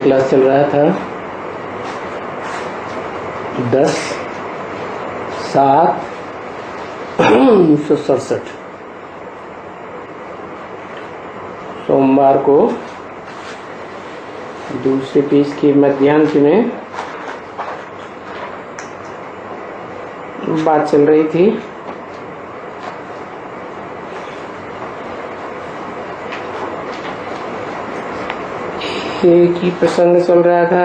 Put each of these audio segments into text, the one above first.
Class चल रहा था 10/7/1967 सोमवार को दूसरे पेज के मध्यांश में बात चल रही थी एक ही प्रसंग चल रहा था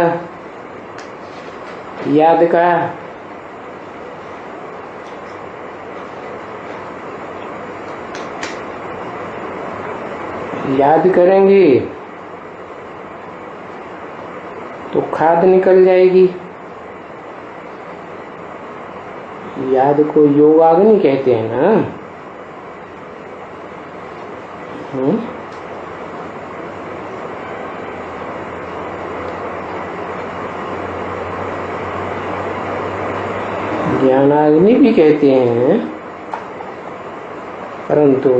याद का। याद करेंगे तो खाद निकल जाएगी। याद को योगाग्नि कहते हैं ना। ज्ञानाग्नि भी कहते हैं, परंतु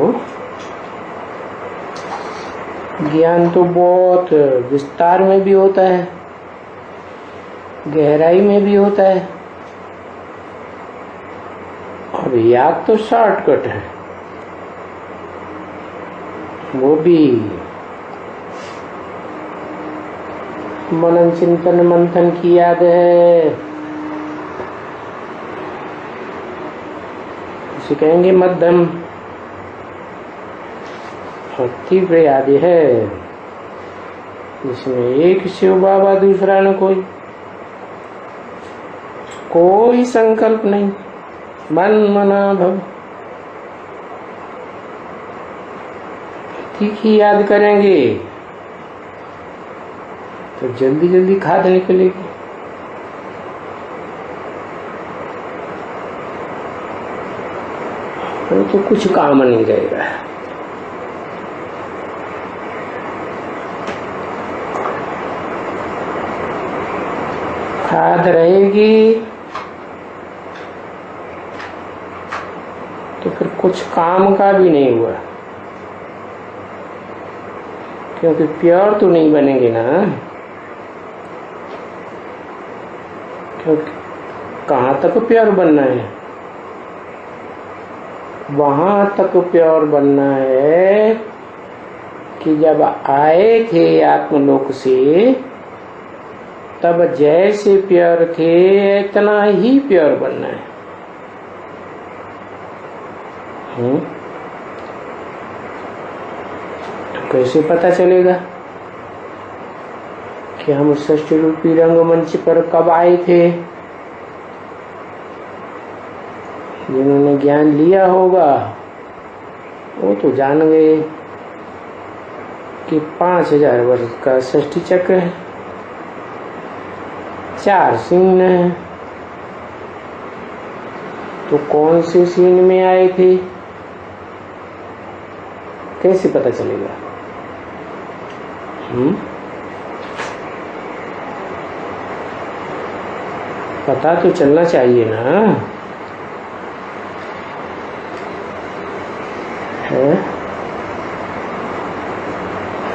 ज्ञान तो बहुत विस्तार में भी होता है, गहराई में भी होता है, और याद तो शॉर्टकट है। वो भी मनन चिंतन मंथन की याद है, उसे कहेंगे मध्यम। और तीव्र याद है जिसमें एक शिव बाबा दूसरा न कोई संकल्प नहीं, मन मना भव। ठीक ही याद करेंगे तो जल्दी जल्दी खाद निकलेगी। तो कुछ काम नहीं रहेगा। खाद रहेगी तो फिर कुछ काम का भी नहीं हुआ, क्योंकि प्योर तो नहीं बनेंगे ना। क्योंकि कहाँ तक प्योर बनना है? वहां तक प्योर बनना है कि जब आए थे आत्मलोक से तब जैसे प्योर थे इतना ही प्योर बनना है। तो कैसे पता चलेगा कि हम सृष्टि रूपी रंगमंच पर कब आए थे? जिन्होंने ज्ञान लिया होगा वो तो जान गए कि 5000 वर्ष का सृष्टि चक्र है, 4 सीन है। तो कौन से सीन में आए थे कैसे पता चलेगा? पता तो चलना चाहिए ना।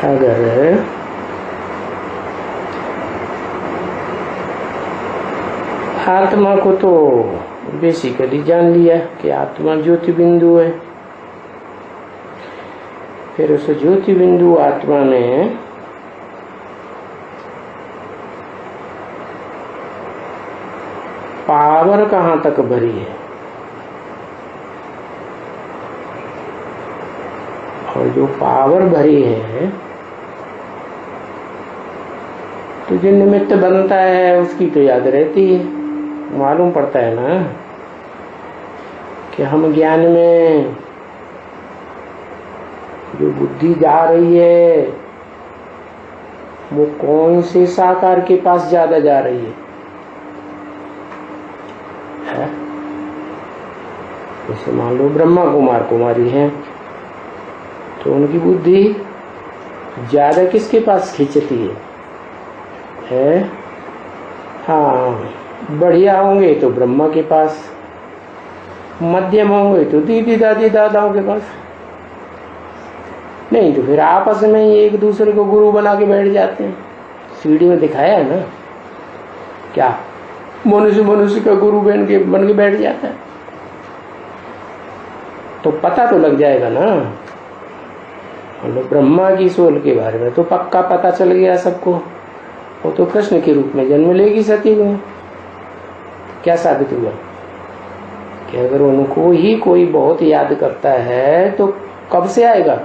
अगर आत्मा को तो बेसिकली जान लिया कि आत्मा ज्योति बिंदु है, फिर उस ज्योति बिंदु आत्मा में पावर कहाँ तक भरी है, और जो पावर भरी है तो जो निमित्त बनता है उसकी तो याद रहती है। मालूम पड़ता है ना कि हम ज्ञान में जो बुद्धि जा रही है वो कौन से साकार के पास ज्यादा जा रही है? जैसे मान लो ब्रह्मा कुमार कुमारी हैं तो उनकी बुद्धि ज्यादा किसके पास खींचती है? हाँ, बढ़िया होंगे तो ब्रह्मा के पास, मध्यम होंगे तो दीदी दादी दादाओं के पास, नहीं तो फिर आपस में ही एक दूसरे को गुरु बना के बैठ जाते हैं। सीढ़ी में दिखाया है ना, क्या मनुष्य मनुष्य का गुरु बन के बैठ जाता है, तो पता तो लग जाएगा ना। मतलब ब्रह्मा की सोल के बारे में तो पक्का पता चल गया सबको, वो तो कृष्ण के रूप में जन्म लेगी सतयुग में। क्या साबित हुआ कि अगर उनको ही कोई बहुत याद करता है तो कब से आएगा?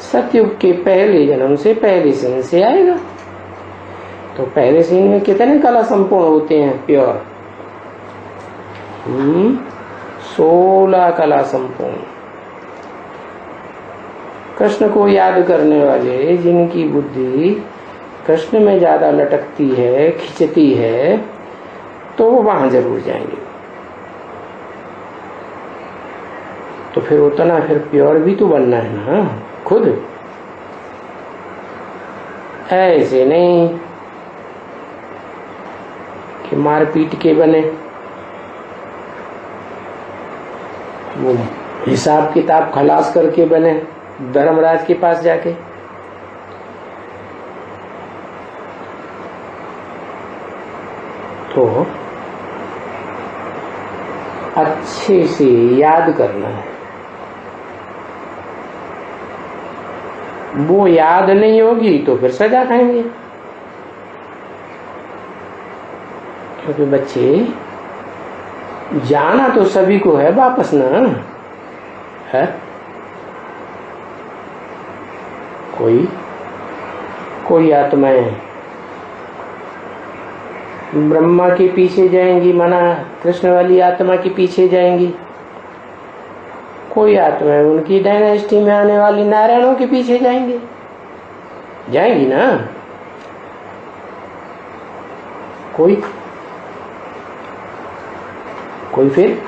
सतयुग के पहले जन्म से, पहले sin से आएगा। तो पहले sin में कितने कला संपूर्ण होते हैं? प्योर 16 कला संपूर्ण। कृष्ण को याद करने वाले जिनकी बुद्धि कृष्ण में ज्यादा लटकती है, खिंचती है, तो वो वहां जरूर जाएंगे। तो फिर उतना फिर प्योर भी तो बनना है ना खुद, ऐसे नहीं कि मार पीट के बने। वो हिसाब किताब खलास करके बने धर्मराज के पास जाके। तो अच्छे से याद करना है। वो याद नहीं होगी तो फिर सजा खाएंगे, क्योंकि बच्चे जाना तो सभी को है वापस ना है। कोई आत्माएं ब्रह्मा के पीछे जाएंगी, माना कृष्ण वाली आत्मा के पीछे जाएंगी। कोई आत्माएं उनकी डायनेस्टी में आने वाली नारायणों के पीछे जाएंगी ना। कोई फिर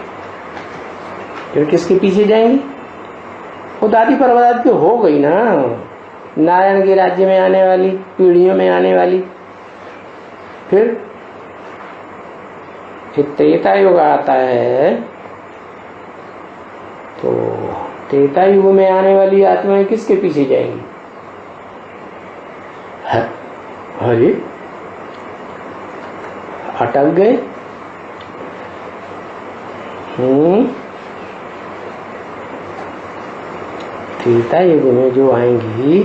किसके पीछे जाएंगी? वो दादी परदादी तो हो गई ना, नारायण के राज्य में आने वाली, पीढ़ियों में आने वाली। फिर त्रेता युग आता है, तो त्रेता युग में आने वाली आत्माएं किसके पीछे जाएंगी? अरे अटक गए। त्रेता युग में जो आएंगी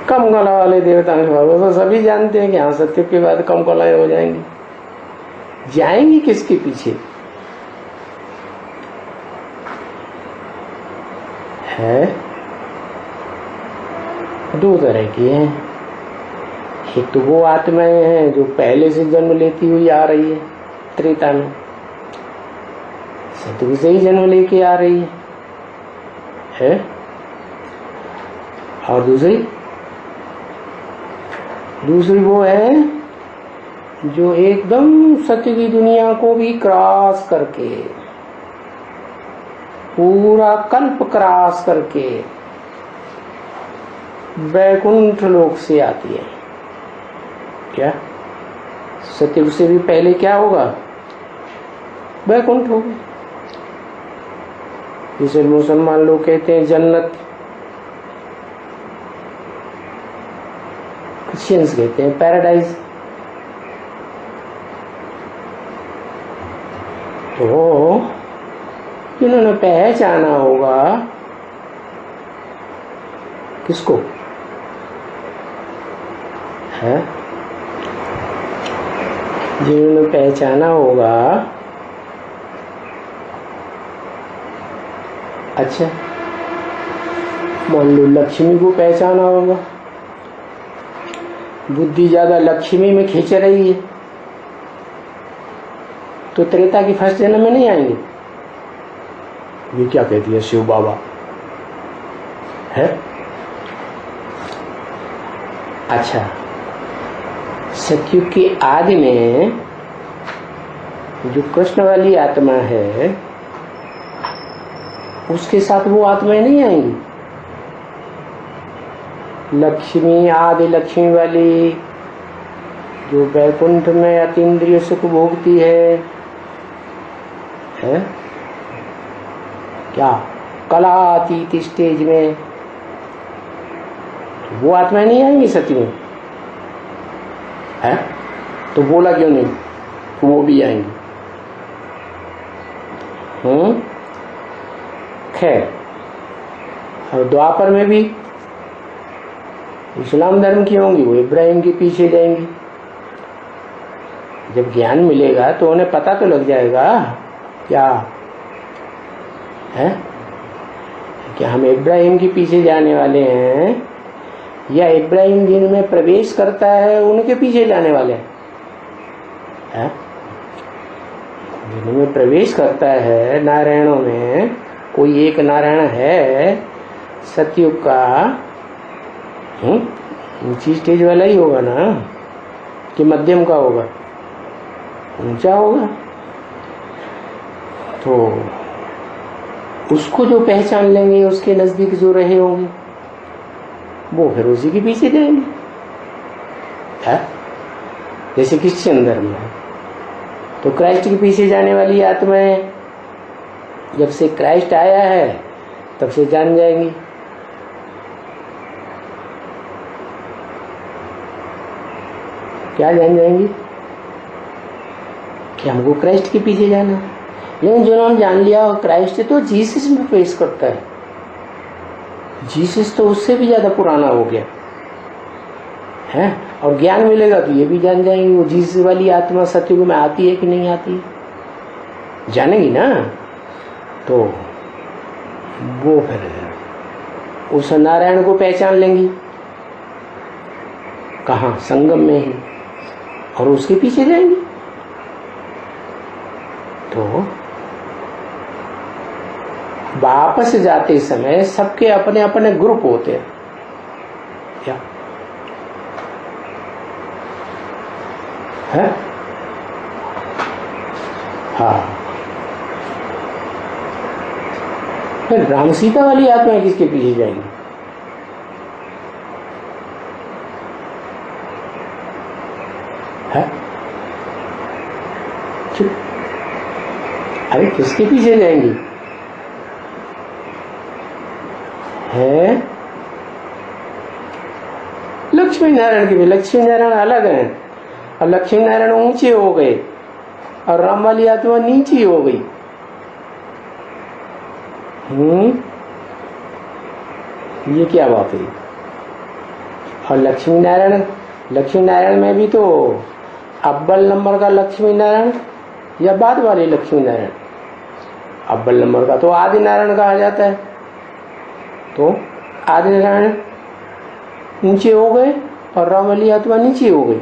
कम कला वाले देवता तो सभी जानते हैं कि हाँ सत्य के बाद कम कलाएं हो जाएंगी किसके पीछे? है दो तरह की हैं। एक तो वो आत्माएं हैं जो पहले से जन्म लेती हुई आ रही है त्रेता में, सतयुग से ही जन्म लेके आ रही है। और दूसरी वो है जो एकदम सत्य की दुनिया को भी क्रॉस करके, पूरा कल्प क्रॉस करके वैकुंठ लोक से आती है। क्या सतयुग से भी पहले क्या होगा? वैकुंठ होगा। जिसे मुसलमान लोग कहते हैं जन्नत, क्रिश्चियंस कहते हैं पैराडाइज। तो जिन्होंने पहचाना होगा किसको है, जिन्होंने पहचाना होगा, अच्छा मान लो लक्ष्मी को पहचाना होगा, बुद्धि ज्यादा लक्ष्मी में खींच रही है, तो त्रेता की फर्स्ट जन्म में नहीं आएंगे। ये क्या कहती है शिव बाबा है? अच्छा सतयुग के आदि में जो कृष्ण वाली आत्मा है उसके साथ वो आत्माएं नहीं आएंगी। लक्ष्मी, आदि लक्ष्मी वाली जो वैकुंठ में अतीन्द्रिय सुख भोगती है क्या कलातीत स्टेज में, वो आत्माएं नहीं आएंगी सती में है? तो बोला क्यों नहीं वो भी आएंगी? खैर, और द्वापर में भी इस्लाम धर्म की होंगी, वो इब्राहिम के पीछे जाएंगी। जब ज्ञान मिलेगा तो उन्हें पता तो लग जाएगा क्या है कि हम इब्राहिम के पीछे जाने वाले हैं या इब्राहिम जिनमें प्रवेश करता है उनके पीछे जाने वाले हैं? जिनमें प्रवेश करता है नारायणों में, कोई एक नारायण है सतयुग का, ऊंची स्टेज वाला ही होगा ना कि मध्यम का होगा? ऊंचा होगा। तो उसको जो पहचान लेंगे, उसके नजदीक जो रहे होंगे, वो फिर उसी के पीछे जाएंगे है? जैसे क्रिश्चियन धर्म है तो क्राइस्ट के पीछे जाने वाली आत्माएं जब से क्राइस्ट आया है तब से जान जाएंगी। क्या जान जाएंगी? कि हमको क्राइस्ट के पीछे जाना है। लेकिन जिन्होंने जान लिया क्राइस्ट तो जीसस में पेश करता है, जीसस तो उससे भी ज्यादा पुराना हो गया है। और ज्ञान मिलेगा तो ये भी जान जाएंगे वो जीसस वाली आत्मा सतयुग में आती है कि नहीं आती है, जानेंगी ना। तो वो फिर उस नारायण को पहचान लेंगी, कहाँ? संगम में ही, और उसके पीछे जाएंगी। तो वापस जाते समय सबके अपने अपने ग्रुप होते हैं क्या है? हाँ, फिर राम सीता वाली आत्माएं किसके पीछे जाएंगी? है? अरे किसके पीछे जाएंगी है? लक्ष्मी नारायण के भी। लक्ष्मी नारायण अलग हैं, और लक्ष्मी नारायण ऊंचे हो गए और राम वाली आत्मा नीचे हो गई। ये क्या बात है? और लक्ष्मी नारायण में भी तो अव्वल नंबर का लक्ष्मी नारायण या बाद वाले लक्ष्मी नारायण? अव्वल नंबर का तो आदि नारायण कहा जाता है। तो आदि नारायण ऊंचे हो गए और राम वाली आत्मा नीचे हो गई,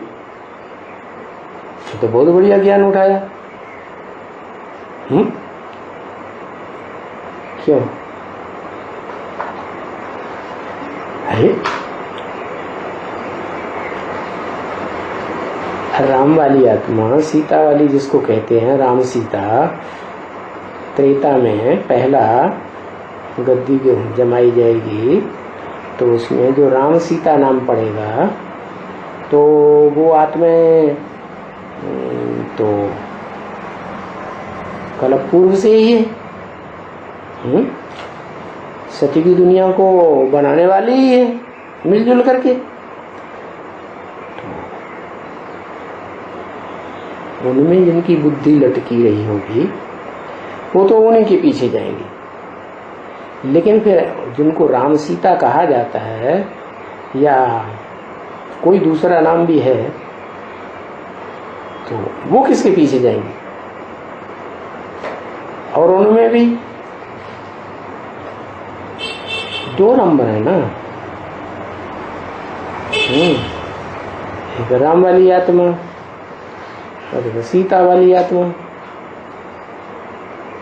तो बहुत बढ़िया ज्ञान उठाया। क्यों? अरे राम वाली आत्मा, सीता वाली जिसको कहते हैं, राम सीता, त्रेता में पहला गद्दी जमाई जाएगी तो उसमें जो राम सीता नाम पड़ेगा तो वो आत्माएं तो कल्प पूर्व से ही है, सती की दुनिया को बनाने वाली ही है मिलजुल करके। तो उनमें जिनकी बुद्धि लटकी रही होगी वो तो उन्हीं के पीछे जाएंगे। लेकिन फिर जिनको राम सीता कहा जाता है या कोई दूसरा नाम भी है तो वो किसके पीछे जाएंगे? और उनमें भी 2 नंबर है ना, एक राम वाली आत्मा और एक सीता वाली आत्मा।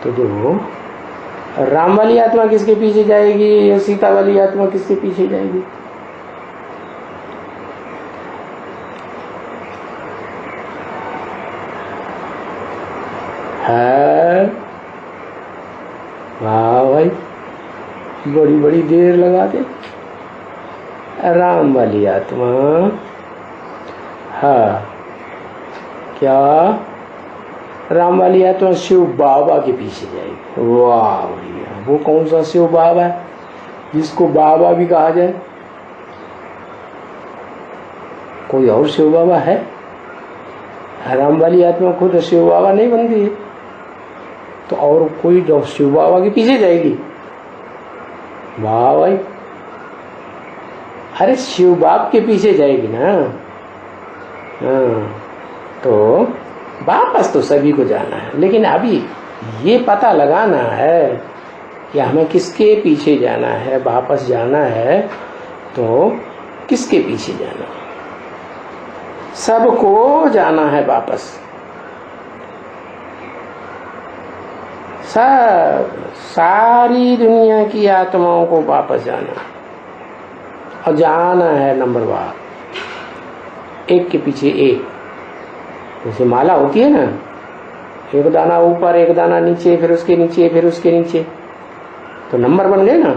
तो जो राम वाली आत्मा किसके पीछे जाएगी या सीता वाली आत्मा किसके पीछे जाएगी? है? वाह भाई, बड़ी बड़ी देर लगा दे। राम वाली आत्मा, हाँ क्या राम वाली आत्मा शिव बाबा के पीछे जाएगी। वाह भैया, वो कौन सा शिव बाबा है जिसको बाबा भी कहा जाए? कोई और शिव बाबा है? राम वाली आत्मा खुद शिव बाबा नहीं बनती है, तो और कोई जो शिव बाबा के पीछे जाएगी? वाह भाई, अरे शिव बाप के पीछे जाएगी ना। हाँ, तो वापस तो सभी को जाना है, लेकिन अभी ये पता लगाना है कि हमें किसके पीछे जाना है। वापस जाना है तो किसके पीछे जाना है? सबको जाना है वापस, सब सारी दुनिया की आत्माओं को वापस जाना है। और जाना है नंबरवार, एक के पीछे एक। जैसे माला होती है ना, एक दाना ऊपर, एक दाना नीचे, फिर उसके नीचे, फिर उसके नीचे, तो नंबर बन गए ना।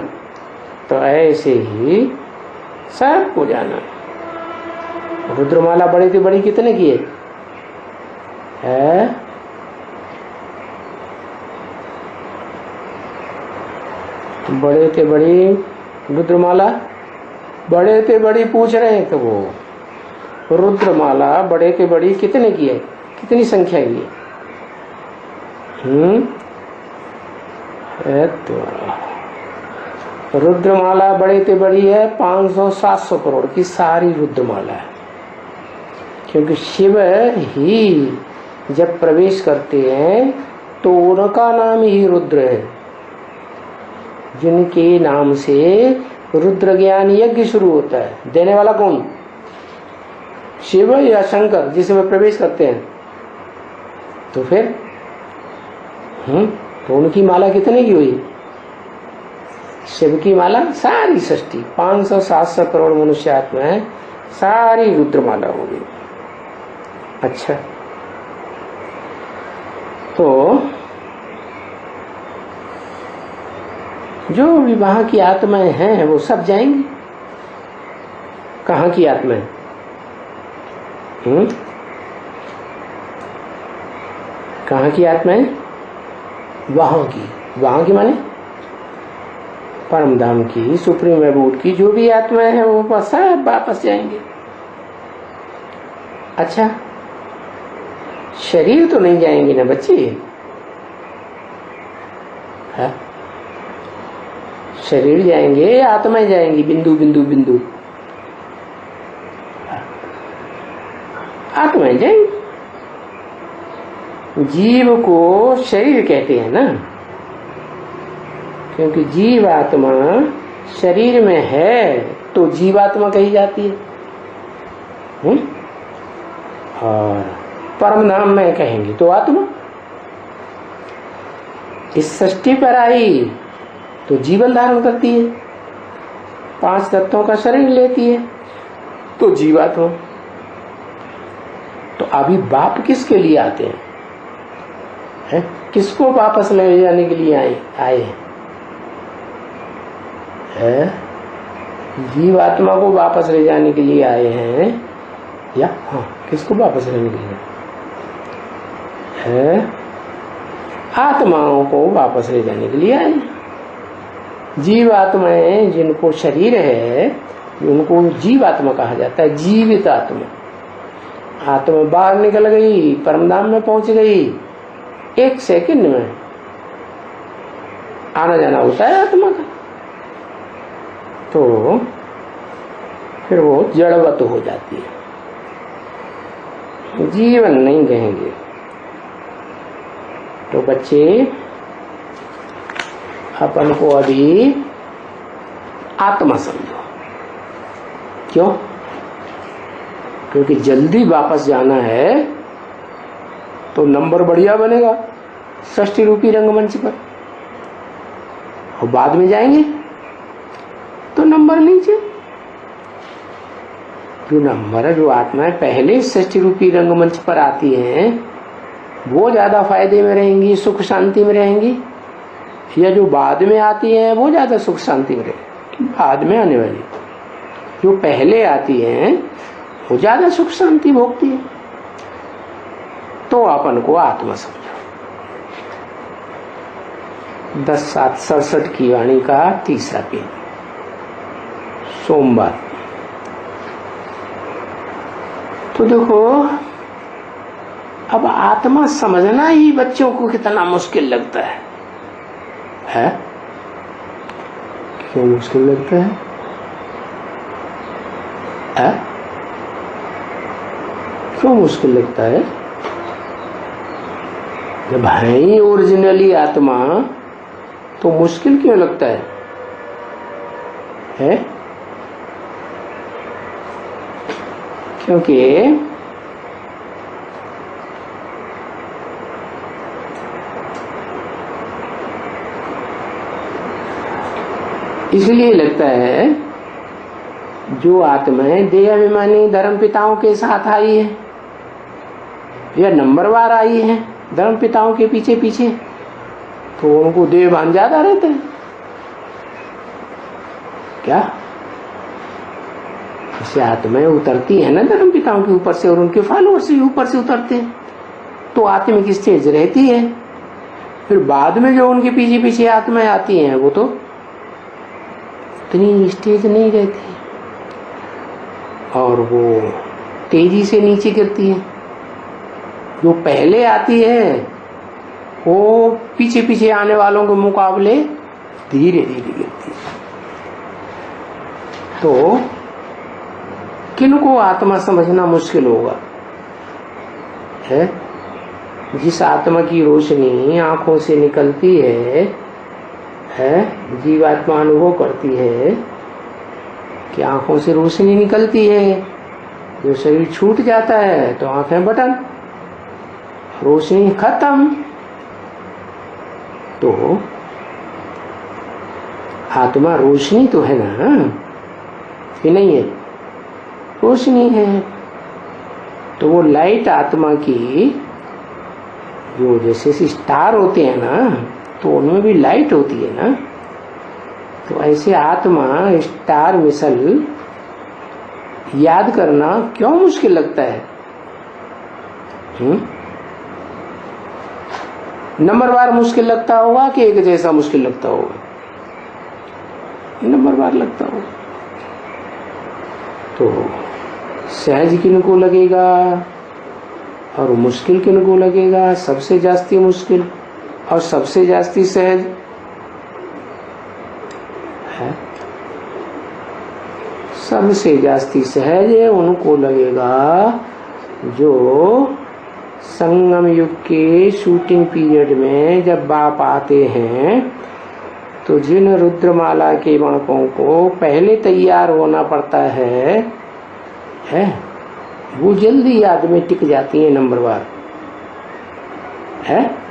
तो ऐसे ही सबको जाना। रुद्रमाला बड़ी थी बड़ी कितने की है? बड़े थे बड़ी रुद्रमाला, बड़े थे बड़ी पूछ रहे हैं तो वो रुद्रमाला बड़े थे बड़ी कितने की है? कितनी संख्या की है? तो रुद्रमाला बड़े थे बड़ी है 500-700 करोड़ की सारी रुद्रमाला है। क्योंकि शिव ही जब प्रवेश करते हैं तो उनका नाम ही रुद्र है, जिनके नाम से रुद्र ज्ञान यज्ञ शुरू होता है। देने वाला कौन? शिव या शंकर, जिसमें प्रवेश करते हैं। तो फिर तो उनकी माला कितने की हुई? शिव की माला सारी सृष्टि 500-700 करोड़ मनुष्य आत्मा है, सारी रुद्रमाला हो गई। अच्छा, तो जो विवाह की आत्माएं हैं वो सब जाएंगी। कहाँ की आत्माएं? कहाँ की आत्माएं? वहां की माने परम धाम की, सुप्रीम एबोड की जो भी आत्माएं हैं वो सब वापस जाएंगे। अच्छा, शरीर तो नहीं जाएंगे ना बच्चे? है? शरीर जाएंगे, आत्माएं जाएंगी, बिंदु बिंदु बिंदु आत्माएं जाएंगी। जीव को शरीर कहते हैं ना, क्योंकि जीव आत्मा शरीर में है तो जीवात्मा कही जाती है। और परम धाम में कहेंगे तो आत्मा। इस सृष्टि पर आई तो जीवन धारण करती है, 5 तत्वों का शरीर लेती है तो जीवात्मा। तो अभी बाप किसके लिए आते हैं? किसको वापस ले जाने के लिए आए हैं? जीव आत्मा को वापस ले जाने के लिए आए हैं, या किसको वापस लेने के लिए है? आत्माओं को वापस ले जाने के लिए आए। जीव आत्माएं जिनको शरीर है उनको जीव आत्मा कहा जाता है, जीवित आत्मा। आत्मा बाहर निकल गई, परमधाम में पहुंच गई, 1 सेकंड में आना जाना होता है आत्मा का। तो फिर वो जड़वत हो जाती है, जीवन नहीं कहेंगे। तो बच्चे अपन को अभी आत्मा समझो। क्यों? क्योंकि जल्दी वापस जाना है तो नंबर बढ़िया बनेगा सृष्टि रूपी रंगमंच पर, और बाद में जाएंगे तो नंबर नीचे। जो नंबर, जो आत्माएं पहले सृष्टि रूपी रंगमंच पर आती हैं वो ज्यादा फायदे में रहेंगी, सुख शांति में रहेंगी, या जो बाद में आती हैं वो ज्यादा सुख शांति में रहेंगी? बाद में आने वाली जो पहले आती हैं वो ज्यादा सुख शांति भोगती है। तो तो अपन को आत्मा समझो। 10/7/67 की वाणी का 3रा पेज, सोमवार। तो देखो, अब आत्मा समझना ही बच्चों को कितना मुश्किल लगता है? क्यों मुश्किल लगता है? क्यों मुश्किल लगता है? जब है ही ओरिजिनली आत्मा, तो मुश्किल क्यों लगता है? क्योंकि इसलिए लगता है, जो आत्माएं देह अभिमानी धर्म पिताओं के साथ आई है या नंबरवार आई है धर्म पिताओं के पीछे पीछे, तो उनको देहभान ज्यादा रहता है क्या? जैसे आत्माएं उतरती है ना धर्म पिताओं के ऊपर से, और उनके फॉलोअर से ऊपर से उतरते हैं, तो आत्मिक स्टेज रहती है। फिर बाद में जो उनके पीछे पीछे आत्माएं आती हैं, वो तो इतनी स्टेज नहीं रहती, और वो तेजी से नीचे गिरती है। जो पहले आती है वो पीछे पीछे आने वालों के मुकाबले धीरे धीरे गिरती है। तो किनको आत्मा समझना मुश्किल होगा? है जिस आत्मा की रोशनी आंखों से निकलती है, जीवात्मा अनुभव करती है कि आंखों से रोशनी निकलती है, जो शरीर छूट जाता है तो आंखें बटन, रोशनी खत्म। तो आत्मा रोशनी तो है ना, कि नहीं है? रोशनी है। तो वो लाइट आत्मा की, जो जैसे स्टार होते हैं ना, तो उनमें भी लाइट होती है ना। तो ऐसे आत्मा स्टार मिसल याद करना क्यों मुश्किल लगता है? नंबरवार मुश्किल लगता होगा कि एक जैसा मुश्किल लगता होगा? नंबरवार लगता होगा। तो सहज किनको लगेगा और मुश्किल किनको लगेगा? सबसे जास्ती मुश्किल और सबसे जास्ती सहज है। सबसे जास्ती सहज उनको लगेगा जो संगम युग के शूटिंग पीरियड में जब बाप आते हैं, तो जिन रुद्रमाला के बापों को पहले तैयार होना पड़ता है, वो जल्दी याद में टिक जाती है नंबरवार है।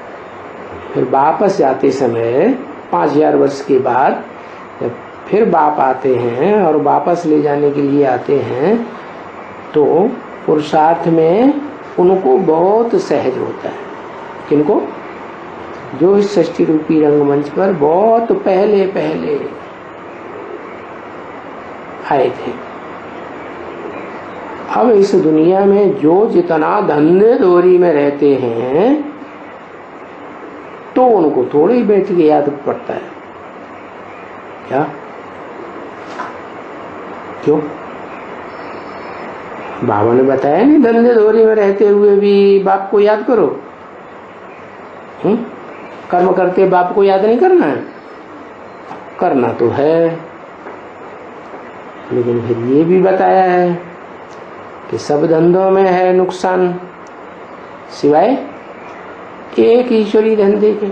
फिर वापस जाते समय 5000 वर्ष के बाद जब फिर बाप आते हैं और वापस ले जाने के लिए आते हैं, तो पुरुषार्थ में उनको बहुत सहज होता है। किनको? जो इस सृष्टि रूपी रंगमंच पर बहुत पहले पहले आए थे। अब इस दुनिया में जो जितना धंधे दोरी में रहते हैं, तो उनको थोड़ी बैठ के याद पड़ता है क्या? क्यों? बाबा ने बताया नहीं, धंधे दोरी में रहते हुए भी बाप को याद करो। कर्म करते बाप को याद नहीं करना है? करना तो है, लेकिन फिर ये भी बताया है कि सब धंधों में है नुकसान, सिवाय एक ईश्वरी धंधे के।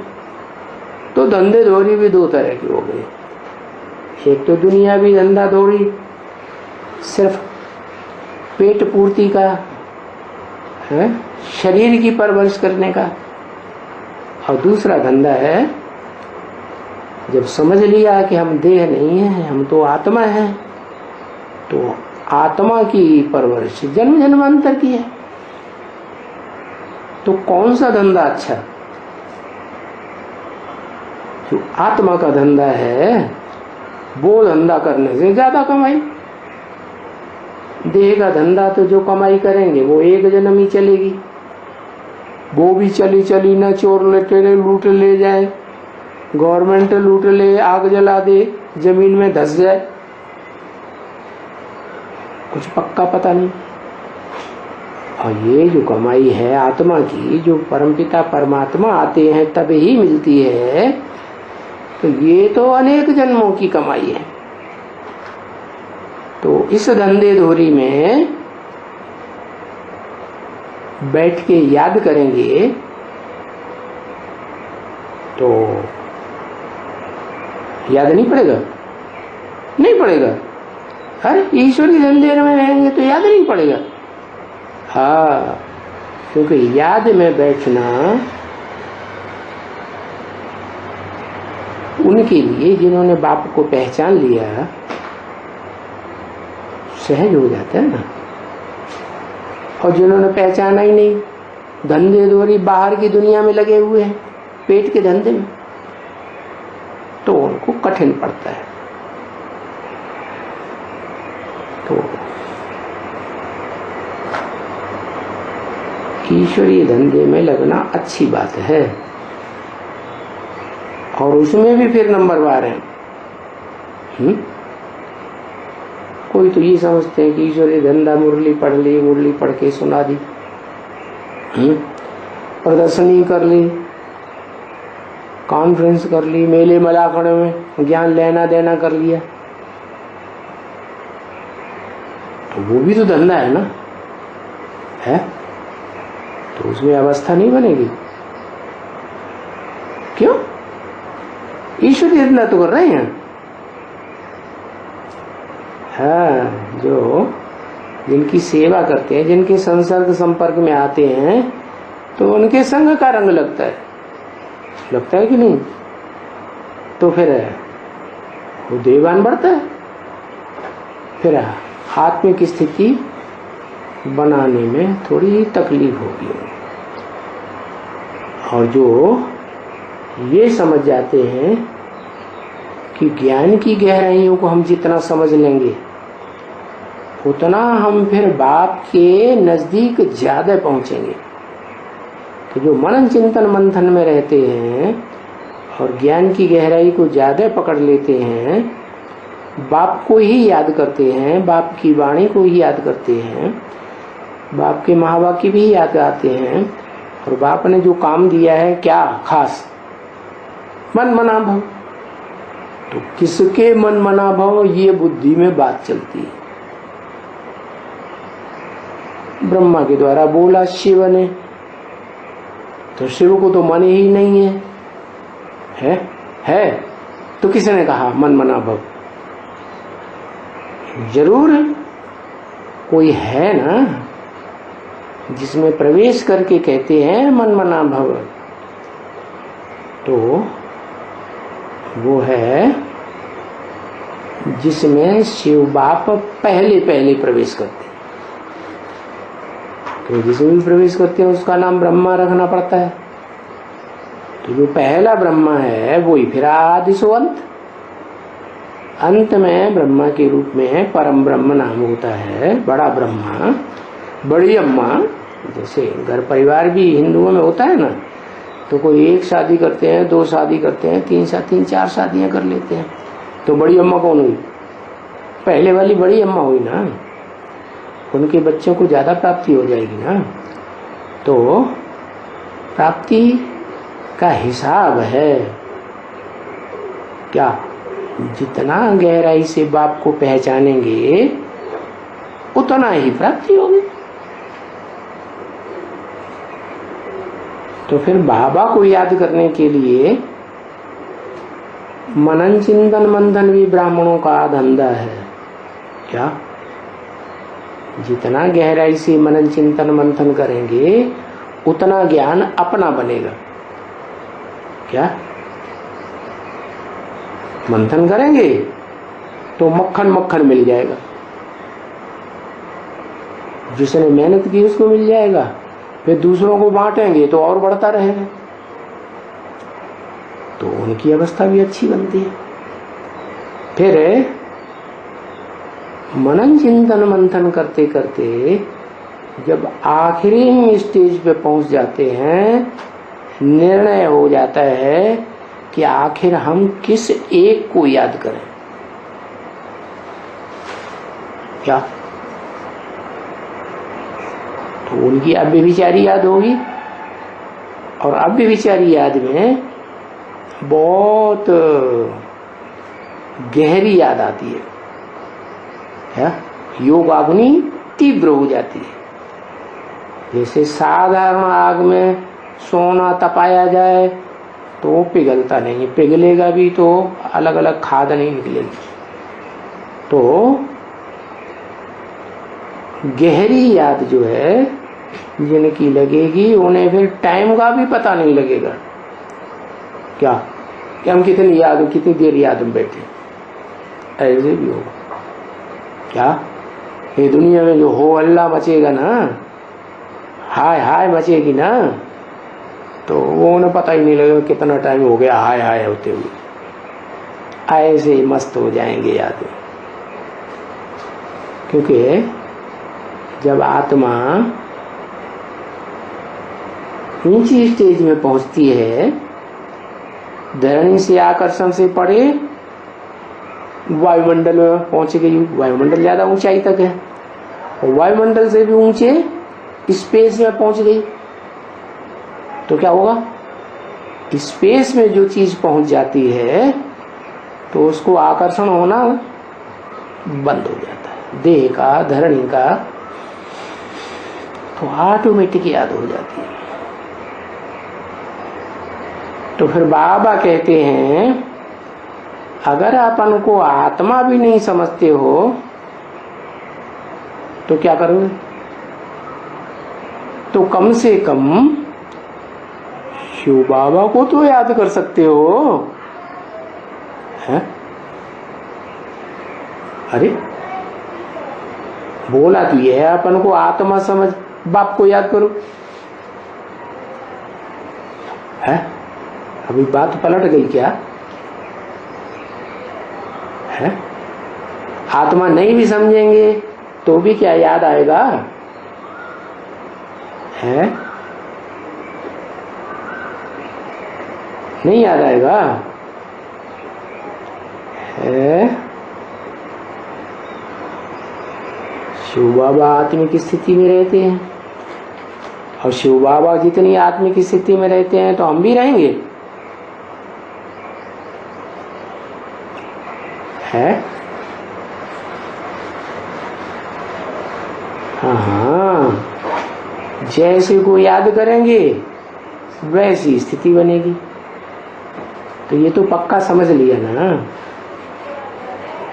तो धंधे दोरी भी दो तरह की हो गई। एक तो दुनियावी धंधा दोरी, सिर्फ पेट पूर्ति का है, शरीर की परवरिश करने का। और दूसरा धंधा है, जब समझ लिया कि हम देह नहीं है, हम तो आत्मा है, तो आत्मा की परवरिश जन्म जन्मांतर की है। तो कौन सा धंधा अच्छा? जो आत्मा का धंधा है, वो धंधा करने से ज्यादा कमाई। देह का धंधा तो जो कमाई करेंगे वो एक जन्म ही चलेगी, वो भी चली चली न चोर लुटेरे लूट ले जाए, गवर्नमेंट लूट ले, आग जला दे, जमीन में धस जाए, कुछ पक्का पता नहीं। और ये जो कमाई है आत्मा की, जो परमपिता परमात्मा आते हैं तब ही मिलती है, तो ये तो अनेक जन्मों की कमाई है। तो इस धंधे धोरी में बैठ के याद करेंगे तो याद नहीं पड़ेगा, नहीं पड़ेगा। अरे ईश्वरी धंधे में रहेंगे तो याद नहीं पड़ेगा। हाँ, क्योंकि याद में बैठना उनके लिए जिन्होंने बाप को पहचान लिया सहज हो जाता है ना। और जिन्होंने पहचाना ही नहीं, धंधे दोरी बाहर की दुनिया में लगे हुए हैं, पेट के धंधे में, तो उनको कठिन पड़ता है। तो ईश्वरीय धंधे में लगना अच्छी बात है, और उसमें भी फिर नंबरवार है। कोई तो ये समझते हैं कि ईश्वरीय धंधा मुरली पढ़ ली, मुरली पढ़ के सुना दी, प्रदर्शनी कर ली, कॉन्फ्रेंस कर ली, मेले मलाखड़े में ज्ञान लेना देना कर लिया, तो वो भी तो धंधा है ना, है? तो उसमें अवस्था नहीं बनेगी। क्यों? ईश्वरीय धंधा तो कर रहे हैं। हाँ, जो जिनकी सेवा करते हैं, जिनके संसर्ग संपर्क में आते हैं, तो उनके संग का रंग लगता है कि नहीं? तो फिर वो देवान बढ़ता है। फिर आत्मिक स्थिति बनाने में थोड़ी तकलीफ होगी। और जो ये समझ जाते हैं कि ज्ञान की गहराइयों को हम जितना समझ लेंगे उतना हम फिर बाप के नजदीक ज्यादा पहुंचेंगे। तो जो मनन चिंतन मंथन में रहते हैं और ज्ञान की गहराई को ज्यादा पकड़ लेते हैं, बाप को ही याद करते हैं, बाप की वाणी को ही याद करते हैं, बाप के महावाक्य भी याद आते हैं, और बाप ने जो काम दिया है क्या खास, मन मना भव। तो किसके मन मना भव, ये बुद्धि में बात चलती है। ब्रह्मा के द्वारा बोला शिव ने, तो शिव को तो मन ही नहीं है तो किसने कहा मन मना भव? जरूर कोई है ना जिसमें प्रवेश करके कहते हैं मन मना भव। तो वो है जिसमें शिव बाप पहले प्रवेश करते हैं। तो जिसमें भी प्रवेश करते हैं उसका नाम ब्रह्मा रखना पड़ता है। तो जो पहला ब्रह्मा है वही फिर आदि सो अंत में ब्रह्मा के रूप में परम ब्रह्म नाम होता है। बड़ा ब्रह्मा, बड़ी अम्मा, जैसे घर परिवार भी हिंदुओं में होता है ना, तो कोई एक शादी करते हैं, दो शादी करते हैं, तीन चार शादियां कर लेते हैं, तो बड़ी अम्मा कौन हुई? पहले वाली बड़ी अम्मा हुई ना। उनके बच्चों को ज्यादा प्राप्ति हो जाएगी ना। तो प्राप्ति का हिसाब है क्या? जितना गहराई से बाप को पहचानेंगे उतना ही प्राप्ति होगी। तो फिर बाबा को याद करने के लिए मनन चिंतन मंथन भी ब्राह्मणों का धंधा है। क्या? जितना गहराई से मनन चिंतन मंथन करेंगे उतना ज्ञान अपना बनेगा। क्या? मंथन करेंगे तो मक्खन मक्खन मिल जाएगा, जिसने मेहनत की उसको मिल जाएगा। फिर दूसरों को बांटेंगे तो और बढ़ता रहेगा, तो उनकी अवस्था भी अच्छी बनती है। फिर मनन चिंतन मंथन करते करते जब आखिरी स्टेज पे पहुंच जाते हैं, निर्णय हो जाता है कि आखिर हम किस एक को याद करें। क्या? तो उनकी अव्यभिचारी याद होगी, और अव्यभिचारी याद में बहुत गहरी याद आती है, योगाग्नि तीव्र हो जाती है। जैसे साधारण आग में सोना तपाया जाए तो वो पिघलता नहीं, पिघलेगा भी तो अलग अलग खाद नहीं निकलेगी। तो गहरी याद जो है जिनकी लगेगी, उन्हें फिर टाइम का भी पता नहीं लगेगा। क्या कि हम कितनी देर याद में बैठे, ऐसे भी हो। क्या ये दुनिया में जो हो अल्लाह मचेगा ना, हाय हाय मचेगी ना, तो वो उन्हें पता ही नहीं लगेगा कितना टाइम हो गया हाय हाय होते हुए। ऐसे ही मस्त हो जाएंगे याद में। क्योंकि जब आत्मा ऊंची स्टेज में पहुंचती है, धरणी से आकर्षण से परे वायुमंडल में पहुंच गई। वायुमंडल ज्यादा ऊंचाई तक है, और वायुमंडल से भी ऊंचे स्पेस में पहुंच गई। तो क्या होगा? स्पेस में जो चीज पहुंच जाती है तो उसको आकर्षण होना बंद हो जाता है, देह का, धरणी का, तो ऑटोमेटिक याद हो जाती है। तो फिर बाबा कहते हैं, अगर अपन को आत्मा भी नहीं समझते हो तो क्या करोगे? तो कम से कम शिव बाबा को तो याद कर सकते हो, है? अरे बोला तो ये है अपन को आत्मा समझ, बाप को याद करो, है? अभी बात पलट गई क्या? है? आत्मा नहीं भी समझेंगे तो भी क्या याद आएगा? है? नहीं याद आएगा? है? शिव बाबा आत्मिक स्थिति में रहते हैं, और शिव बाबा जितनी आत्मिक स्थिति में रहते हैं तो हम भी रहेंगे, है? हाँ, जैसे को याद करेंगे वैसी स्थिति बनेगी। तो ये तो पक्का समझ लिया ना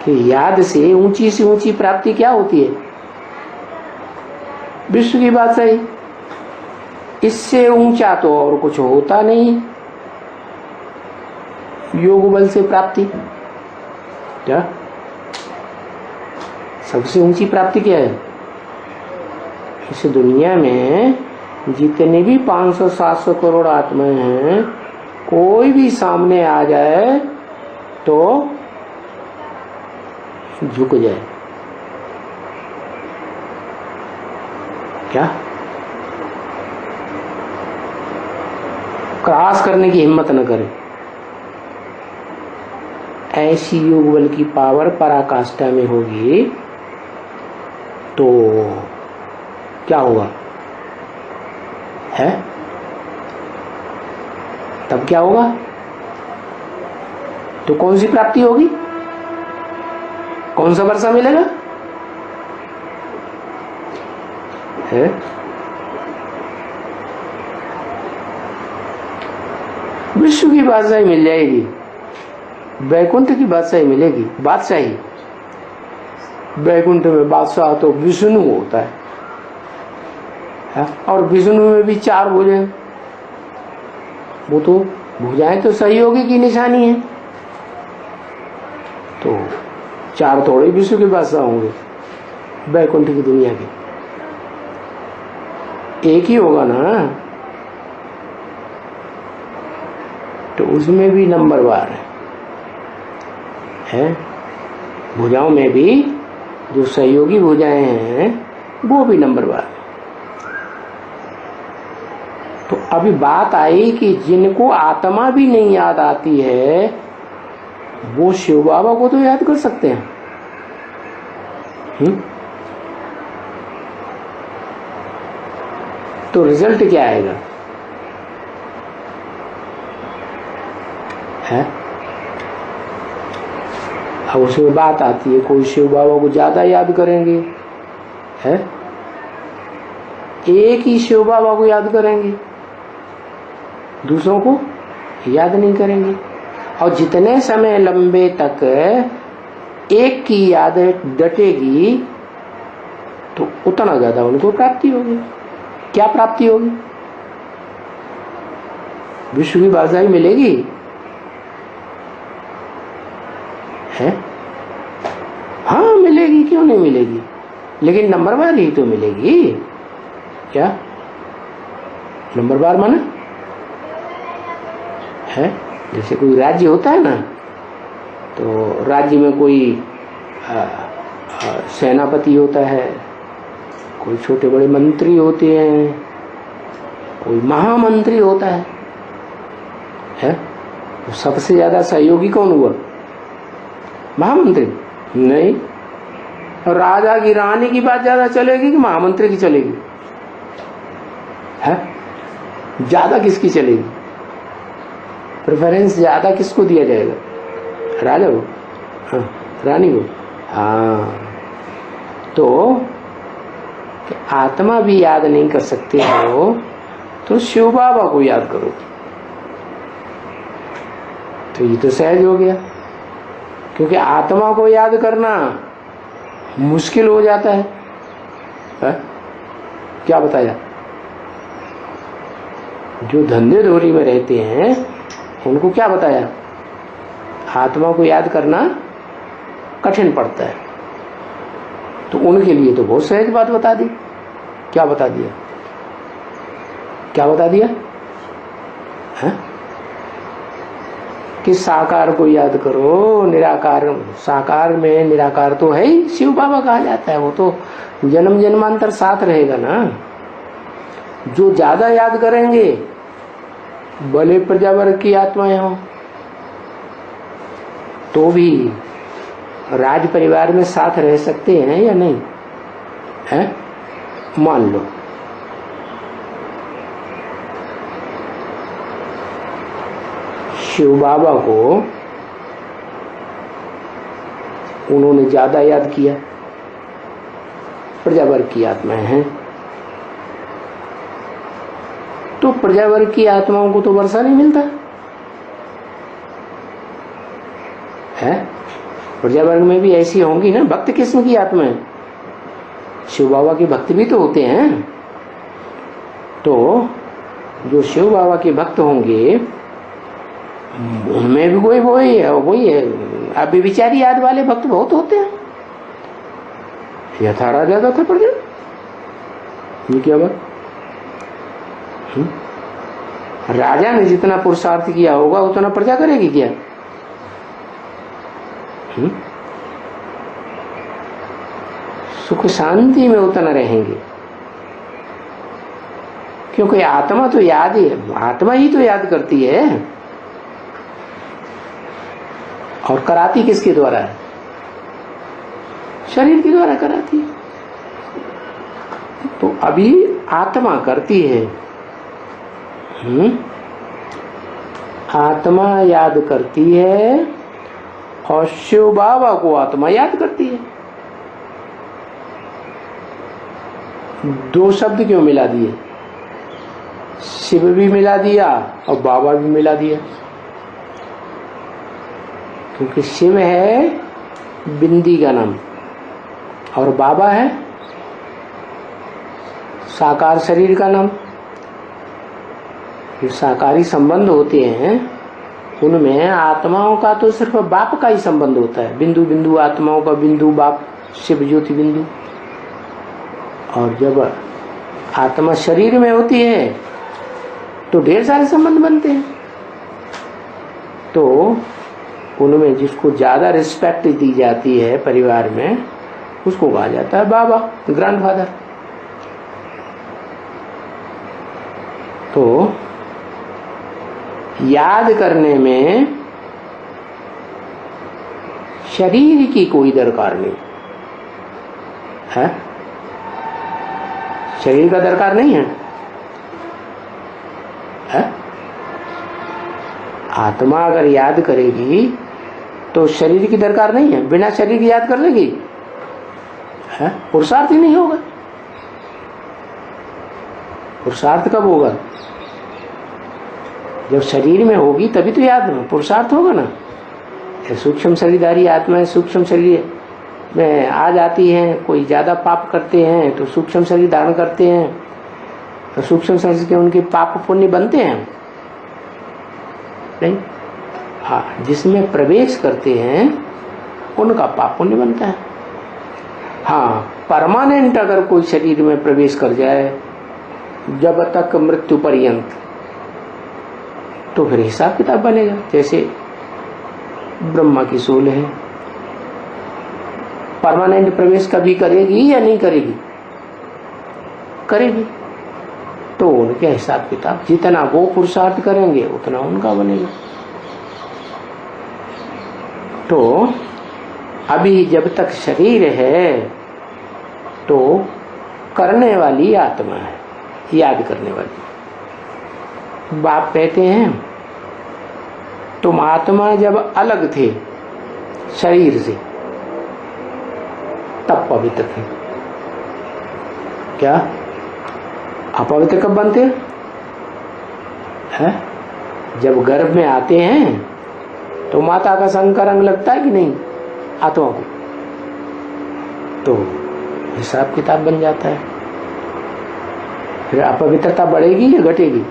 कि याद से ऊंची प्राप्ति क्या होती है? विश्व की बात सही, इससे ऊंचा तो और कुछ होता नहीं। योग बल से प्राप्ति, क्या सबसे ऊंची प्राप्ति क्या है? इस दुनिया में जितने भी 500-700 करोड़ आत्माएं हैं, कोई भी सामने आ जाए तो झुक जाए। क्या क्रॉस करने की हिम्मत न करे। ऐसी योग बल की पावर पराकाष्ठा में होगी तो क्या होगा? है? तब क्या होगा? तो कौन सी प्राप्ति होगी? कौन सा वर्षा मिलेगा? है? विश्व की बादशाही मिल जाएगी, वैकुंठ की बादशाही मिलेगी। बादशाही, वैकुंठ में बादशाह तो विष्णु होता है, और विष्णु में भी 4 भुजाएं। वो तो भुजाएं तो सहयोगी की निशानी है, तो 4 थोड़े विश्व के बादशाह होंगे वैकुंठ की दुनिया के, एक ही होगा ना। तो उसमें भी नंबरवार है। भुजाओं में भी जो सहयोगी भुजाएं हैं वो भी नंबरवार। अभी बात आई कि जिनको आत्मा भी नहीं याद आती है वो शिव बाबा को तो याद कर सकते हैं। तो रिजल्ट क्या आएगा है? अब उसमें बात आती है, कोई शिव बाबा को ज्यादा याद करेंगे है, एक ही शिव बाबा को याद करेंगे, दूसरों को याद नहीं करेंगे। और जितने समय लंबे तक एक की याद डटेगी तो उतना ज्यादा उनको प्राप्ति होगी। क्या प्राप्ति होगी? विश्व की बादशाही मिलेगी है? हाँ मिलेगी, क्यों नहीं मिलेगी, लेकिन नंबरवार ही तो मिलेगी। क्या नंबरवार माने है? जैसे कोई राज्य होता है ना, तो राज्य में कोई सेनापति होता है, कोई छोटे बड़े मंत्री होते हैं, कोई महामंत्री होता है? तो सबसे ज्यादा सहयोगी कौन हुआ? महामंत्री नहीं। और राजा की रानी की बात ज्यादा चलेगी कि महामंत्री की चलेगी है? ज्यादा किसकी चलेगी? प्रेफरेंस ज्यादा किसको दिया जाएगा? राजा को? हाँ, रानी को? हाँ। तो आत्मा भी याद नहीं कर सकते हो तो शिव बाबा को याद करो, तो ये तो सहज हो गया। क्योंकि आत्मा को याद करना मुश्किल हो जाता है, क्या बताया? जो धंधे धोरी में रहते हैं उनको क्या बताया? आत्मा को याद करना कठिन पड़ता है, तो उनके लिए तो बहुत सहज बात बता दी। क्या बता दिया? क्या बता दिया है? कि साकार को याद करो, निराकार। साकार में निराकार तो है ही, शिव बाबा कहा जाता है, वो तो जन्म जन्मांतर साथ रहेगा ना। जो ज्यादा याद करेंगे भले प्रजावर्ग की आत्माएं हो तो भी राज परिवार में साथ रह सकते हैं या नहीं है? मान लो शिव बाबा को उन्होंने ज्यादा याद किया, प्रजावर्ग की आत्माएं हैं, तो प्रजावर्ग की आत्माओं को तो वर्षा नहीं मिलता है। प्रजावर्ग में भी ऐसी होंगी ना। भक्त किस्म की आत्माएं, शिव बाबा के भक्त भी तो होते हैं। तो जो शिव बाबा के भक्त होंगे उनमें भी वही है। अभी विचारी याद वाले भक्त बहुत होते हैं। यथा ज्यादा था प्रजा, ये क्या बात? राजा ने जितना पुरुषार्थ किया होगा उतना प्रजा करेगी क्या? सुख शांति में उतना रहेंगे, क्योंकि आत्मा तो याद ही, आत्मा ही तो याद करती है। और कराती किसके द्वारा है? शरीर के द्वारा कराती है। तो अभी आत्मा करती है, आत्मा याद करती है और शिव बाबा को आत्मा याद करती है। दो शब्द क्यों मिला दिए? शिव भी मिला दिया और बाबा भी मिला दिया, क्योंकि शिव है बिंदी का नाम और बाबा है साकार शरीर का नाम। जो साकारी संबंध होते हैं उनमें आत्माओं का तो सिर्फ बाप का ही संबंध होता है। बिंदु बिंदु आत्माओं का बिंदु बाप, शिव ज्योति बिंदु। और जब आत्मा शरीर में होती है तो ढेर सारे संबंध बनते हैं। तो उनमें जिसको ज्यादा रिस्पेक्ट दी जाती है परिवार में उसको कहा जाता है बाबा, ग्रैंडफादर। तो याद करने में शरीर की कोई दरकार नहीं है। शरीर का दरकार नहीं है, है? आत्मा अगर याद करेगी तो शरीर की दरकार नहीं है, बिना शरीर याद कर लेगी, है? पुरुषार्थ ही नहीं होगा। पुरुषार्थ कब होगा? जब शरीर में होगी तभी तो याद पुरुषार्थ होगा ना। सूक्ष्म शरीरधारी आत्मा सूक्ष्म शरीर में आ जाती हैं, कोई ज्यादा पाप करते हैं तो सूक्ष्म शरीर धारण करते हैं, तो सूक्ष्म शरीर के उनके पाप पुण्य बनते हैं नहीं? हाँ, जिसमें प्रवेश करते हैं उनका पाप पुण्य बनता है। हाँ, परमानेंट अगर कोई शरीर में प्रवेश कर जाए जब तक मृत्यु पर्यंत, तो फिर हिसाब किताब बनेगा। जैसे ब्रह्मा की सोल है, परमानेंट प्रवेश कभी करेगी या नहीं करेगी? करेगी। तो उनके हिसाब किताब जितना वो पुरुषार्थ करेंगे उतना उनका बनेगा। तो अभी जब तक शरीर है तो करने वाली आत्मा है, याद करने वाली। बाप कहते हैं तुम आत्मा जब अलग थे शरीर से तब पवित्र थे। क्या अपवित्र कब बनते हैं? जब गर्भ में आते हैं तो माता का संग का रंग लगता है कि नहीं आत्मा को? तो हिसाब किताब बन जाता है। फिर अपवित्रता बढ़ेगी या घटेगी?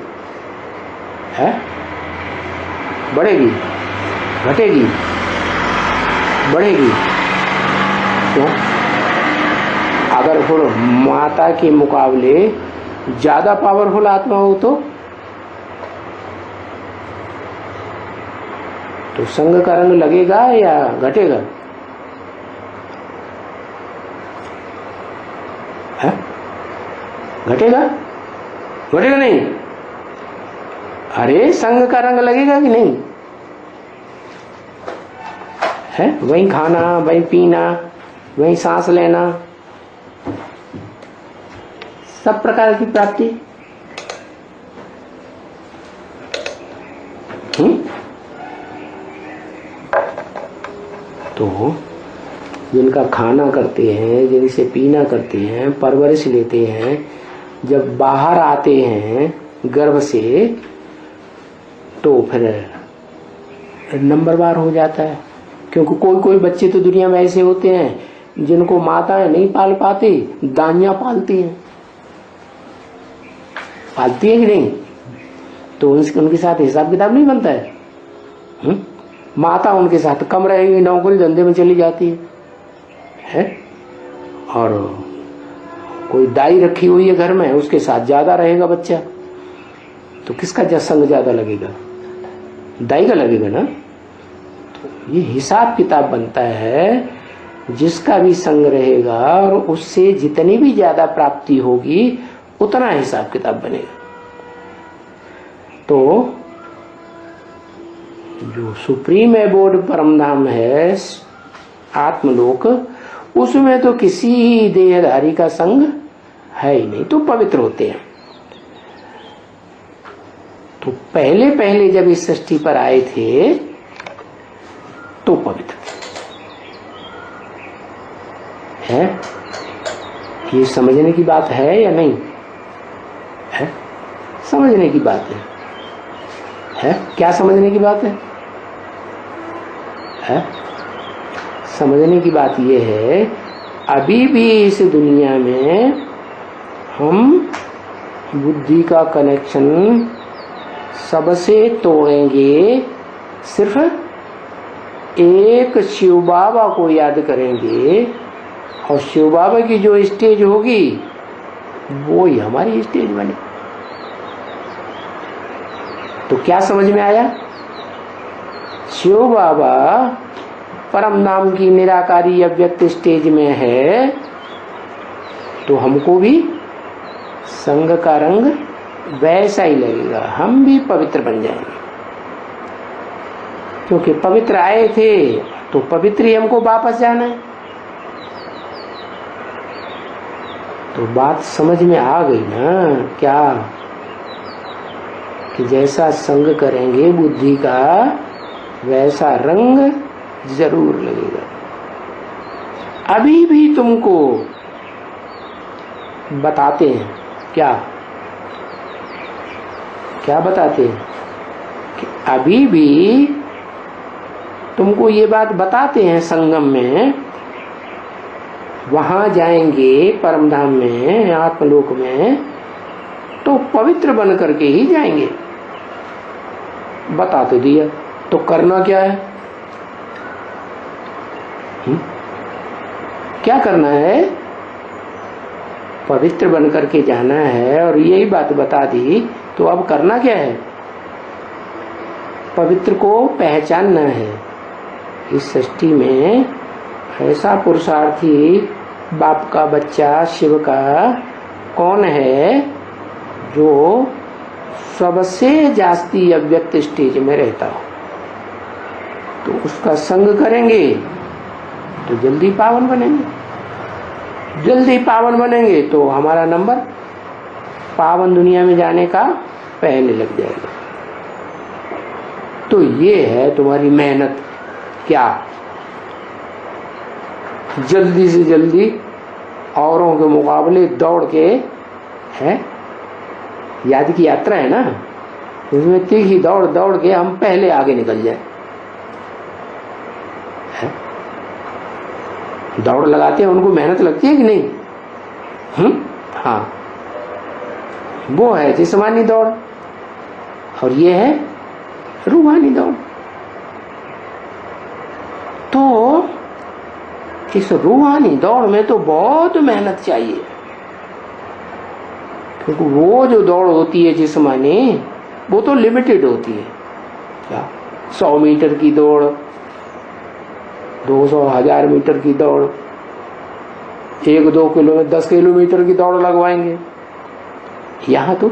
है? बढ़ेगी, घटेगी, बढ़ेगी। क्यों? अगर फिर माता के मुकाबले ज्यादा पावरफुल आत्मा हो तो संग का रंग लगेगा या घटेगा? है? घटेगा? घटेगा नहीं? अरे संग का रंग लगेगा कि नहीं? है? वहीं खाना, वहीं पीना, वहीं सांस लेना, सब प्रकार की प्राप्ति। तो जिनका खाना करते हैं, जिनसे पीना करते हैं, परवरिश लेते हैं, जब बाहर आते हैं गर्भ से तो फिर नंबरवार हो जाता है। क्योंकि कोई कोई बच्चे तो दुनिया में ऐसे होते हैं जिनको माताएं नहीं पाल पाती, दाइयां पालती हैं। पालती है कि नहीं? तो उनके साथ हिसाब किताब नहीं बनता है। माता उनके साथ कम रहेगी, नौकरी धंधे में चली जाती है? और कोई दाई रखी हुई है घर में, उसके साथ ज्यादा रहेगा बच्चा, तो किसका संग ज्यादा लगेगा? दाई का लगेगा ना। तो ये हिसाब किताब बनता है। जिसका भी संग रहेगा और उससे जितनी भी ज्यादा प्राप्ति होगी उतना हिसाब किताब बनेगा। तो जो सुप्रीम एबोर्ड परम धाम है आत्मलोक, उसमें तो किसी देहधारी का संग है ही नहीं, तो पवित्र होते हैं। तो पहले पहले जब इस सृष्टि पर आए थे तो पवित्र है। ये समझने की बात है या नहीं है? समझने की बात है? क्या समझने की बात है? समझने की बात यह है, अभी भी इस दुनिया में हम बुद्धि का कनेक्शन सबसे तोड़ेंगे, सिर्फ एक शिव बाबा को याद करेंगे और शिव बाबा की जो स्टेज होगी वो ही हमारी स्टेज बने। तो क्या समझ में आया? शिव बाबा परम नाम की निराकारी अव्यक्त स्टेज में है, तो हमको भी संग का रंग वैसा ही लगेगा, हम भी पवित्र बन जाएंगे। क्योंकि पवित्र आए थे तो पवित्र ही हमको वापस जाना है। तो बात समझ में आ गई ना क्या, कि जैसा संग करेंगे बुद्धि का वैसा रंग जरूर लगेगा। अभी भी तुमको बताते हैं, क्या क्या बताते हैं, कि अभी भी तुमको ये बात बताते हैं संगम में, वहां जाएंगे परम धाम में, आत्मलोक में, तो पवित्र बन करके ही जाएंगे। बता तो दिया, तो करना क्या है? क्या करना है? पवित्र बन करके जाना है, और यही बात बता दी, तो अब करना क्या है? पवित्र को पहचानना है। इस सृष्टि में ऐसा पुरुषार्थी बाप का बच्चा शिव का कौन है जो सबसे जास्ती अव्यक्त स्टेज में रहता हो? तो उसका संग करेंगे तो जल्दी पावन बनेंगे। जल्दी पावन बनेंगे तो हमारा नंबर पावन दुनिया में जाने का पहले लग जाएगा। तो ये है तुम्हारी मेहनत। क्या? जल्दी से जल्दी औरों के मुकाबले दौड़ के, है याद की यात्रा है ना, उसमें तीखी दौड़ दौड़ के हम पहले आगे निकल जाए। दौड़ लगाते हैं, उनको मेहनत लगती है कि नहीं? हाँ, वो है जिस्मानी दौड़, और ये है रूहानी दौड़। तो इस रूहानी दौड़ में तो बहुत मेहनत चाहिए, क्योंकि वो जो दौड़ होती है जिस्मानी, वो तो लिमिटेड होती है। क्या 100 मीटर की दौड़, 200, 1000 मीटर की दौड़, 1-2 किलोमीटर, 10 किलोमीटर की दौड़ लगवाएंगे। यहाँ तो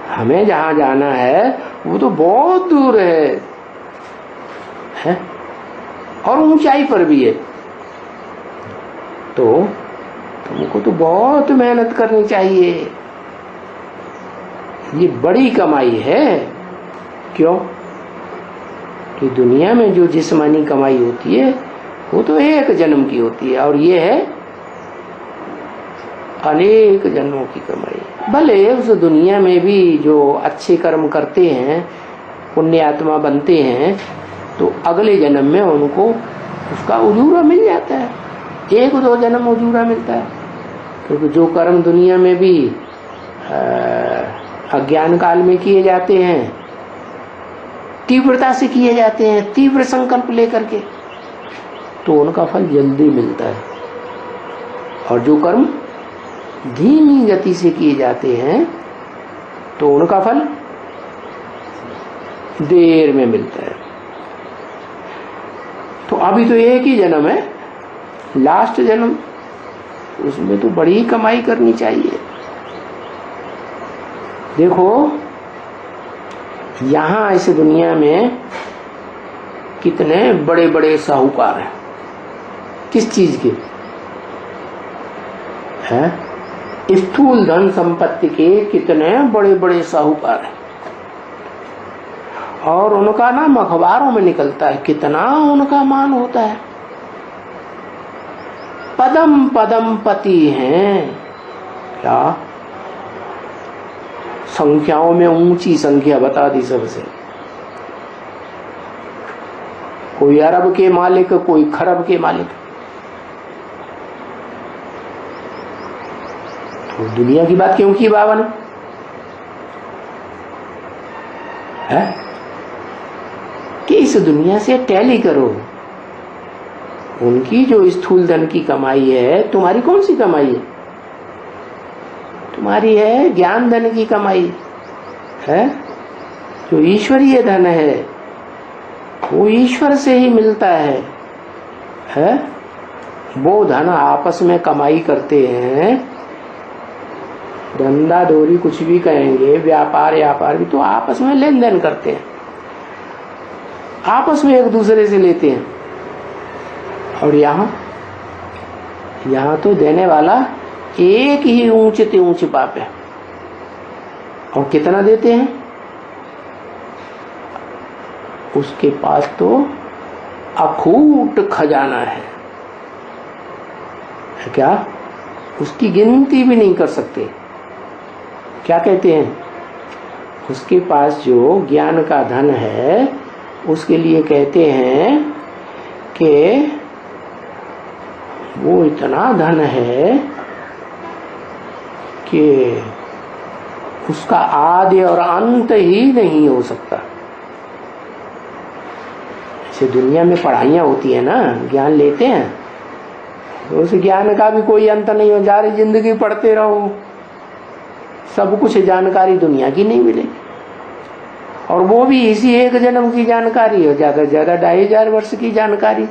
हमें जहां जाना है वो तो बहुत दूर है? और ऊंचाई पर भी है। तो तुमको तो बहुत मेहनत करनी चाहिए। ये बड़ी कमाई है। क्यों? कि दुनिया में जो जिस्मानी कमाई होती है वो तो एक जन्म की होती है, और ये है अनेक जन्मों की कमाई। भले उस दुनिया में भी जो अच्छे कर्म करते हैं, पुण्य आत्मा बनते हैं, तो अगले जन्म में उनको उसका उजूरा मिल जाता है। 1-2 जन्म उजूरा मिलता है, क्योंकि जो कर्म दुनिया में भी अज्ञान काल में किए जाते हैं, तीव्रता से किए जाते हैं, तीव्र संकल्प लेकर के, तो उनका फल जल्दी मिलता है। और जो कर्म धीमी गति से किए जाते हैं, तो उनका फल देर में मिलता है। तो अभी तो एक ही जन्म है, लास्ट जन्म, उसमें तो बड़ी कमाई करनी चाहिए। देखो, यहां इस दुनिया में कितने बड़े बड़े साहूकार हैं। किस चीज के? हैं? स्थूल धन संपत्ति के कितने बड़े बड़े साहूकार हैं, और उनका नाम अखबारों में निकलता है। कितना उनका मान होता है। पदम पदम पति हैं। क्या संख्याओं में ऊंची संख्या बता दी सबसे। कोई अरब के मालिक, कोई खरब के मालिक। तो दुनिया की बात क्यों की बाबा ने? है कि इस दुनिया से टैली करो। उनकी जो स्थूल धन की कमाई है, तुम्हारी कौन सी कमाई है? तुम्हारी है ज्ञान धन की कमाई है। जो ईश्वरीय धन है वो ईश्वर से ही मिलता है। वो धन आपस में कमाई करते हैं, धंधा डोरी कुछ भी कहेंगे, व्यापार भी तो आपस में लेन देन करते हैं, आपस में एक दूसरे से लेते हैं। और यहाँ तो देने वाला एक ही ऊंचे ते ऊंचे बाप है। और कितना देते हैं? उसके पास तो अखूट खजाना है क्या? उसकी गिनती भी नहीं कर सकते। क्या कहते हैं? उसके पास जो ज्ञान का धन है उसके लिए कहते हैं कि वो इतना धन है कि उसका आदि और अंत ही नहीं हो सकता। ऐसे दुनिया में पढ़ाइयाँ होती है ना, ज्ञान लेते हैं तो उस ज्ञान का भी कोई अंत नहीं हो, जा रही जिंदगी पढ़ते रहो, सब कुछ जानकारी दुनिया की नहीं मिलेगी। और वो भी इसी एक जन्म की जानकारी हो, ज्यादा से ज्यादा 2500 वर्ष की जानकारी,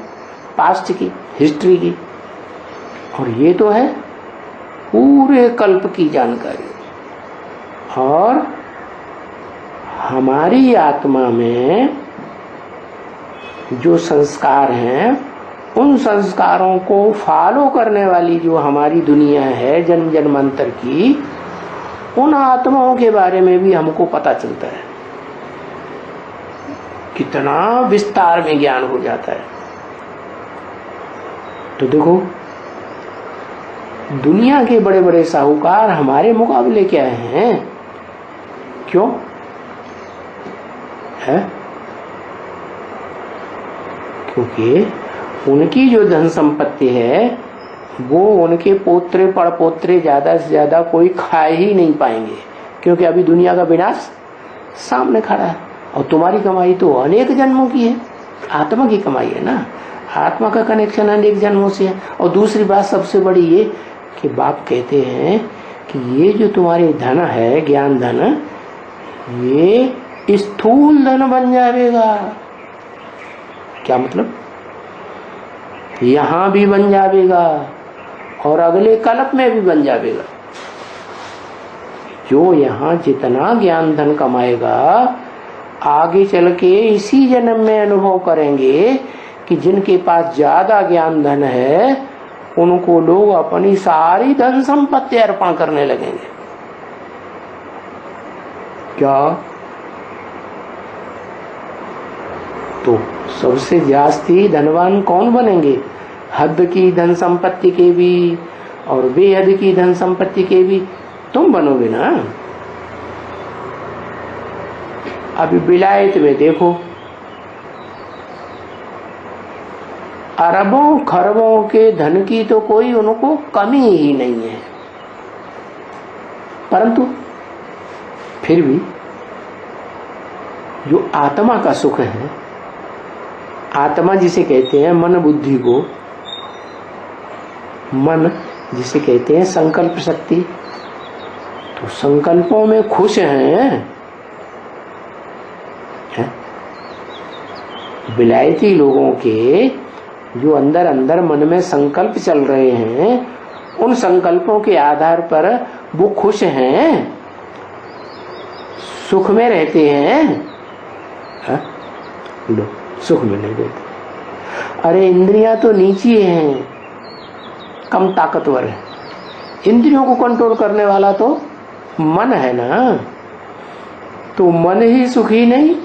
पास्ट की, हिस्ट्री की। और ये तो है पूरे कल्प की जानकारी। और हमारी आत्मा में जो संस्कार हैं, उन संस्कारों को फॉलो करने वाली जो हमारी दुनिया है जन्म जन्मांतर की, उन आत्माओं के बारे में भी हमको पता चलता है। कितना विस्तार में ज्ञान हो जाता है। तो देखो, दुनिया के बड़े बड़े साहूकार हमारे मुकाबले क्या हैं? क्यों है? क्योंकि उनकी जो धन संपत्ति है वो उनके पोत्रे पड़पोत्रे ज्यादा से ज्यादा कोई खा ही नहीं पाएंगे, क्योंकि अभी दुनिया का विनाश सामने खड़ा है। और तुम्हारी कमाई तो अनेक जन्मों की है, आत्मा की कमाई है ना, आत्मा का कनेक्शन अनेक जन्मों से है। और दूसरी बात सबसे बड़ी ये कि बाप कहते हैं कि ये जो तुम्हारे धन है, ज्ञान धन, ये स्थूल धन बन जाएगा। क्या मतलब? यहां भी बन जाएगा और अगले कल्प में भी बन जाएगा। जो यहाँ जितना ज्ञान धन कमाएगा, आगे चल के इसी जन्म में अनुभव करेंगे कि जिनके पास ज्यादा ज्ञान धन है उनको लोग अपनी सारी धन संपत्ति अर्पण करने लगेंगे। क्या? तो सबसे जास्ती धनवान कौन बनेंगे? हद की धन संपत्ति के भी और बेहद की धन संपत्ति के भी तुम बनोगे ना। अभी विलायत में देखो, अरबों खरबों के धन की तो कोई उनको कमी ही नहीं है, परंतु फिर भी जो आत्मा का सुख है, आत्मा जिसे कहते हैं मन बुद्धि को, मन जिसे कहते हैं संकल्प शक्ति, तो संकल्पों में खुश हैं। विलायती लोगों के जो अंदर अंदर मन में संकल्प चल रहे हैं, उन संकल्पों के आधार पर वो खुश हैं, सुख में रहते हैं। लो, सुख में नहीं रहते। अरे इंद्रियां तो नीचे हैं, कम ताकतवर है। इंद्रियों को कंट्रोल करने वाला तो मन है ना। तो मन ही सुखी नहीं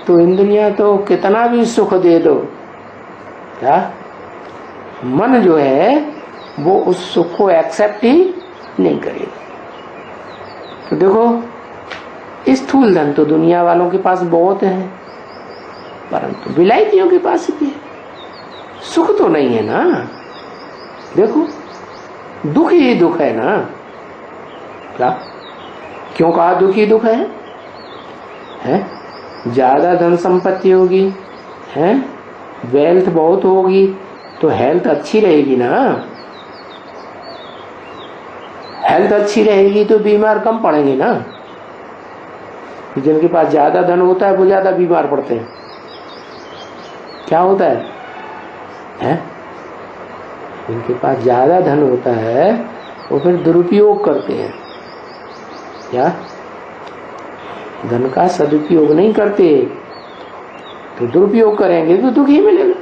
तो इंद्रियां तो कितना भी सुख दे दो, क्या मन जो है वो उस सुख को एक्सेप्ट ही नहीं करेगा। तो देखो, स्थूल धन तो दुनिया वालों के पास बहुत है, परंतु विलायतियों के पास भी सुख तो नहीं है ना। देखो, दुख ही दुख है ना। क्या? क्यों कहा दुख ही दुख है? ज्यादा धन संपत्ति होगी, है, वेल्थ बहुत होगी तो हेल्थ अच्छी रहेगी ना। हेल्थ अच्छी रहेगी तो बीमार कम पड़ेंगे ना। जिनके पास ज्यादा धन होता है वो ज्यादा बीमार पड़ते हैं। क्या होता है? जिनके पास ज्यादा धन होता है वो फिर दुरुपयोग करते हैं। क्या धन का सदुपयोग नहीं करते तो दुरुपयोग करेंगे तो दुख ही मिलेगा।